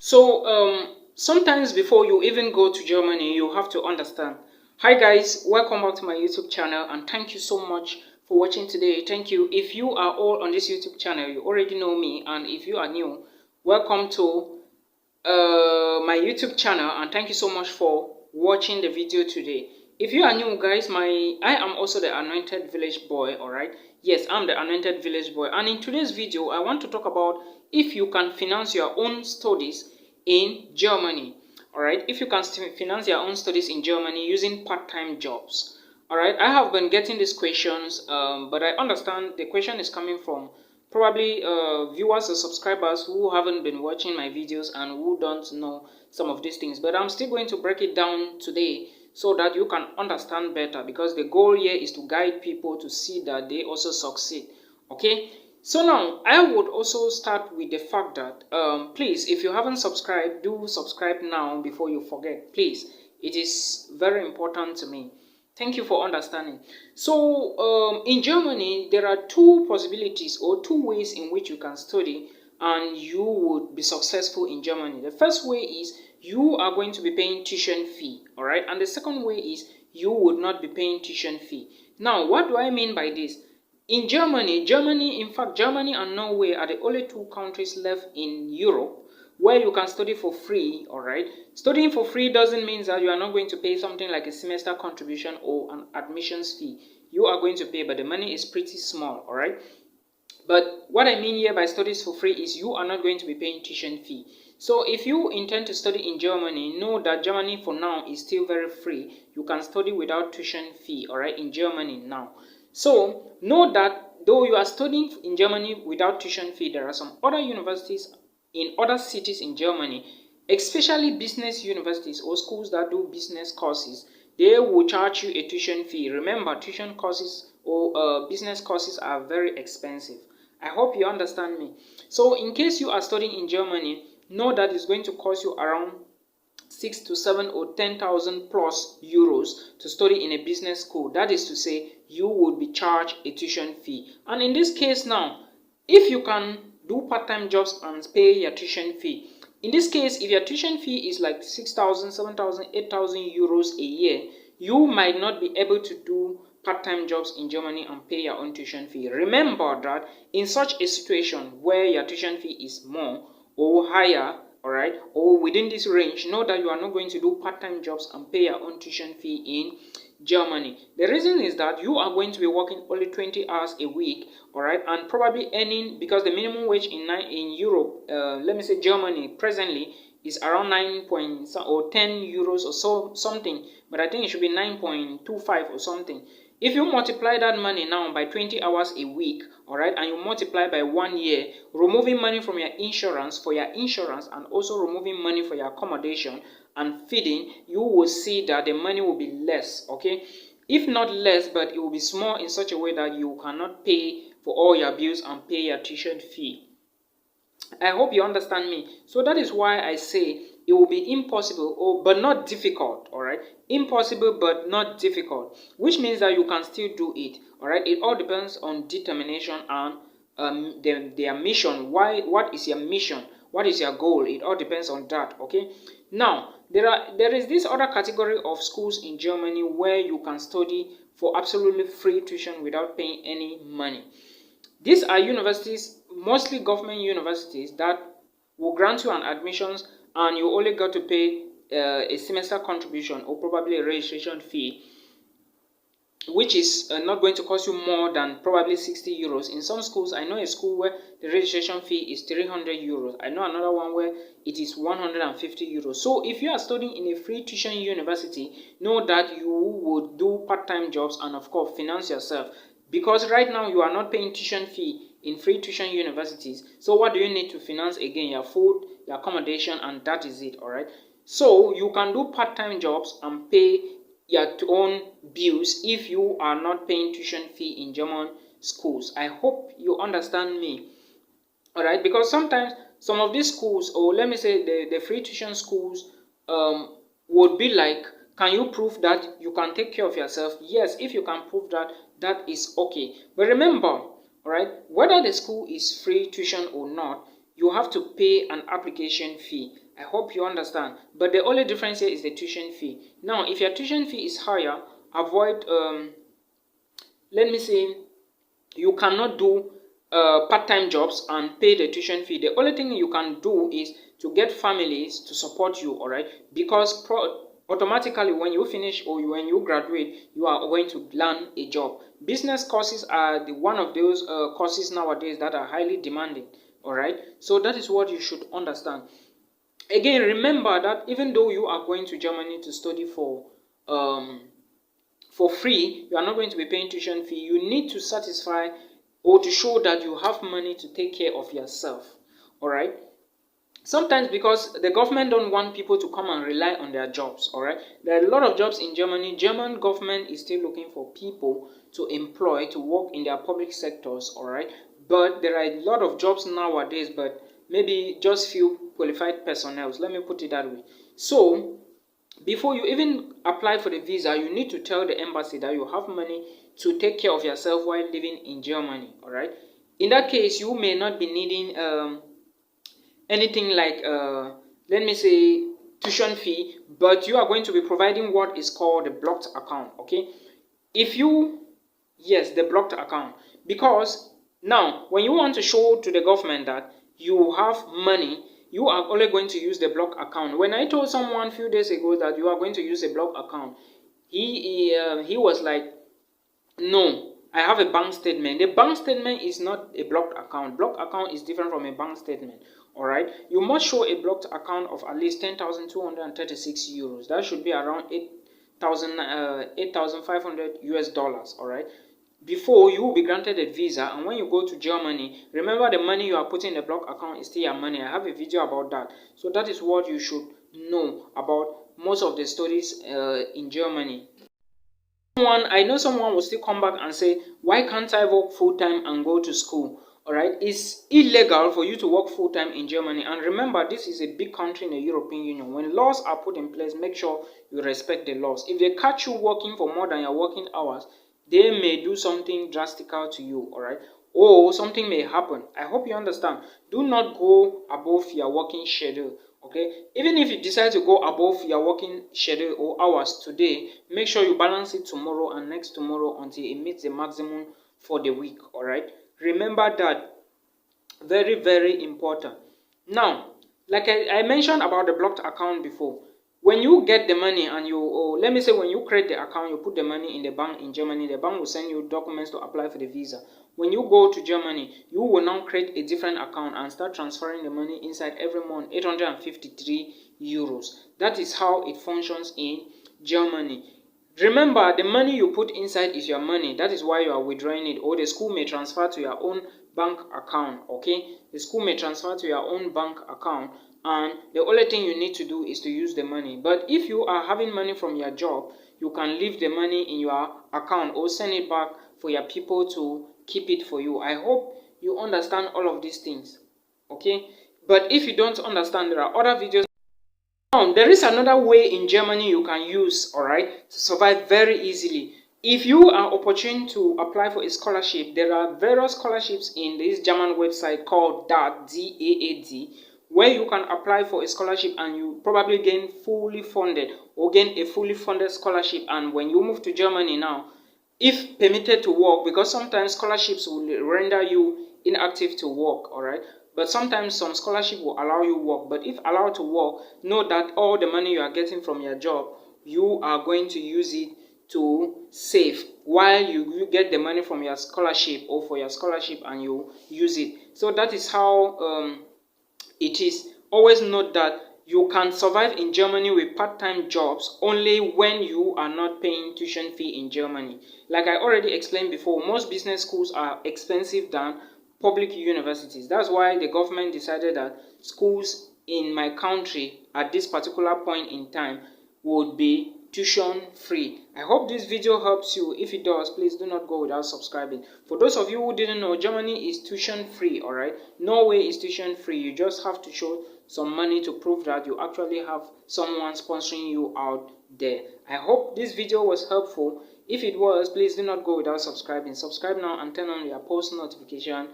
Sometimes before you even go to Germany, you have to understand. Hi guys, welcome back to my YouTube channel and thank you so much for watching today. Thank you. If you are all on this YouTube channel, you already know me, and if you are new, welcome to my YouTube channel and thank you so much for watching the video today. If you are new guys, I am also the Anointed Village Boy. Alright, yes, I'm the Anointed Village Boy, and in today's video I want to talk about if you can finance your own studies in Germany. Alright, if you can finance your own studies in Germany using part-time jobs. Alright, I have been getting these questions, but I understand the question is coming from probably viewers or subscribers who haven't been watching my videos and who don't know some of these things. But I'm still going to break it down today so that you can understand better, because the goal here is to guide people to see that they also succeed. Okay, so now I would also start with the fact that please, if you haven't subscribed, do subscribe now before you forget. Please, it is very important to me. Thank you for understanding. So in Germany, there are two possibilities or two ways in which you can study and you would be successful in Germany. The first way is you are going to be paying tuition fee, all right? And the second way is you would not be paying tuition fee. Now, what do I mean by this? In Germany, in fact, Germany and Norway are the only two countries left in Europe where you can study for free. All right, studying for free doesn't mean that you are not going to pay something like a semester contribution or an admissions fee. You are going to pay, but the money is pretty small. All right, but what I mean here by studies for free is you are not going to be paying tuition fee. So if you intend to study in Germany, know that Germany for now is still very free. You can study without tuition fee, all right, in Germany now. So know that though you are studying in Germany without tuition fee, there are some other universities in other cities in Germany, especially business universities or schools that do business courses. They will charge you a tuition fee. Remember, tuition courses or business courses are very expensive. I hope you understand me. So in case you are studying in Germany, know that it's going to cost you around 6 to 7 or 10,000 plus euros to study in a business school. That is to say, you would be charged a tuition fee. And in this case now, if you can do part-time jobs and pay your tuition fee, in this case, if your tuition fee is like 6,000, 7,000, 8,000 euros a year, you might not be able to do part-time jobs in Germany and pay your own tuition fee. Remember that in such a situation where your tuition fee is more or higher, all right, or within this range, know that you are not going to do part-time jobs and pay your own tuition fee in Germany. The reason is that you are going to be working only 20 hours a week, all right, and probably earning, because the minimum wage in Europe, let me say Germany presently is around 10 euros or so something, but I think it should be 9.25 or something. If you multiply that money now by 20 hours a week, all right, and you multiply by 1 year, removing money from your insurance for your insurance and also removing money for your accommodation and feeding, you will see that the money will be less, okay? If not less, but it will be small in such a way that you cannot pay for all your bills and pay your tuition fee. I hope you understand me. So that is why I say it will be impossible, but not difficult, all right? Impossible but not difficult, which means that you can still do it, all right? It all depends on determination and their mission. What is your mission? What is your goal? It all depends on that, okay? Now, there is this other category of schools in Germany where you can study for absolutely free tuition without paying any money. These are universities, mostly government universities, that will grant you an admissions and you only got to pay a semester contribution or probably a registration fee, which is not going to cost you more than probably 60 euros. In some schools, I know a school where the registration fee is 300 euros. I know another one where it is 150 euros. So if you are studying in a free tuition university, know that you would do part-time jobs and of course finance yourself. Because right now you are not paying tuition fee in free tuition universities. So what do you need to finance again? Your food, your accommodation, and that is it, all right? So you can do part-time jobs and pay your own bills if you are not paying tuition fee in German schools. I hope you understand me, all right? Because sometimes some of these schools, or let me say the free tuition schools, would be like, can you prove that you can take care of yourself? Yes, if you can prove that, that is okay. But remember, all right, whether the school is free tuition or not, you have to pay an application fee. I hope you understand. But the only difference here is the tuition fee. Now, if your tuition fee is higher, avoid, let me say, you cannot do part-time jobs and pay the tuition fee. The only thing you can do is to get families to support you, all right? Because automatically when you finish or when you graduate, you are going to land a job. Business courses are one of those courses nowadays that are highly demanding, all right? So that is what you should understand. Again, remember that even though you are going to Germany to study for free, you are not going to be paying tuition fee. You need to satisfy or to show that you have money to take care of yourself, all right? Sometimes because the government don't want people to come and rely on their jobs, all right? There are a lot of jobs in Germany. German government is still looking for people to employ to work in their public sectors, all right? But there are a lot of jobs nowadays, but maybe just few qualified personnel. Let me put it that way. So before you even apply for the visa, you need to tell the embassy that you have money to take care of yourself while living in Germany, all right? In that case, you may not be needing anything like, let me say, tuition fee, but you are going to be providing what is called the blocked account, okay? Yes, the blocked account. Because now, when you want to show to the government that you have money, you are only going to use the block account. When I told someone a few days ago that you are going to use a block account, he was like, no, I have a bank statement. The bank statement is not a blocked account. Blocked account is different from a bank statement. All right, you must show a blocked account of at least 10,236 euros. That should be around 8,500 US dollars. All right, before you will be granted a visa. And when you go to Germany, remember the money you are putting in the block account is still your money. I have a video about that. So that is what you should know about most of the studies in Germany. I know someone will still come back and say, why can't I work full-time and go to school? All right, it's illegal for you to work full-time in Germany. And remember, this is a big country in the European Union. When laws are put in place, make sure you respect the laws. If they catch you working for more than your working hours, they may do something drastic to you, all right? Or something may happen. I hope you understand. Do not go above your working schedule, okay? Even if you decide to go above your working schedule or hours today, make sure you balance it tomorrow and next tomorrow until it meets the maximum for the week, all right? Remember that. Very, very important. Now, like I mentioned about the blocked account before, when you get the money and let me say when you create the account, you put the money in the bank in Germany, the bank will send you documents to apply for the visa. When you go to Germany, you will now create a different account and start transferring the money inside every month, 853 euros. That is how it functions in Germany. Remember, the money you put inside is your money. That is why you are withdrawing it. Or the school may transfer to your own bank account, okay? The school may transfer to your own bank account, and the only thing you need to do is to use the money. But if you are having money from your job, you can leave the money in your account or send it back for your people to keep it for you. I hope you understand all of these things, okay? But if you don't understand, there are other videos. Now, there is another way in Germany you can use, all right, to survive very easily. If you are opportune to apply for a scholarship, there are various scholarships in this German website called DAAD, D-A-A-D, where you can apply for a scholarship and you probably gain fully funded or gain a fully funded scholarship. And when you move to Germany now, if permitted to work, because sometimes scholarships will render you inactive to work, all right? But sometimes some scholarship will allow you work. But if allowed to work, know that all the money you are getting from your job, you are going to use it to save while you get the money from your scholarship or for your scholarship and you use it. So that is how it is. Always note that you can survive in Germany with part-time jobs only when you are not paying tuition fee in Germany. Like I already explained before, most business schools are expensive than public universities. That's why the government decided that schools in my country at this particular point in time would be tuition free. I hope this video helps you. If it does, please do not go without subscribing. For those of you who didn't know, Germany is tuition free, all right? Norway is tuition free. You just have to show some money to prove that you actually have someone sponsoring you out there. I hope this video was helpful. If it was, please do not go without subscribing. Subscribe now and turn on your post notification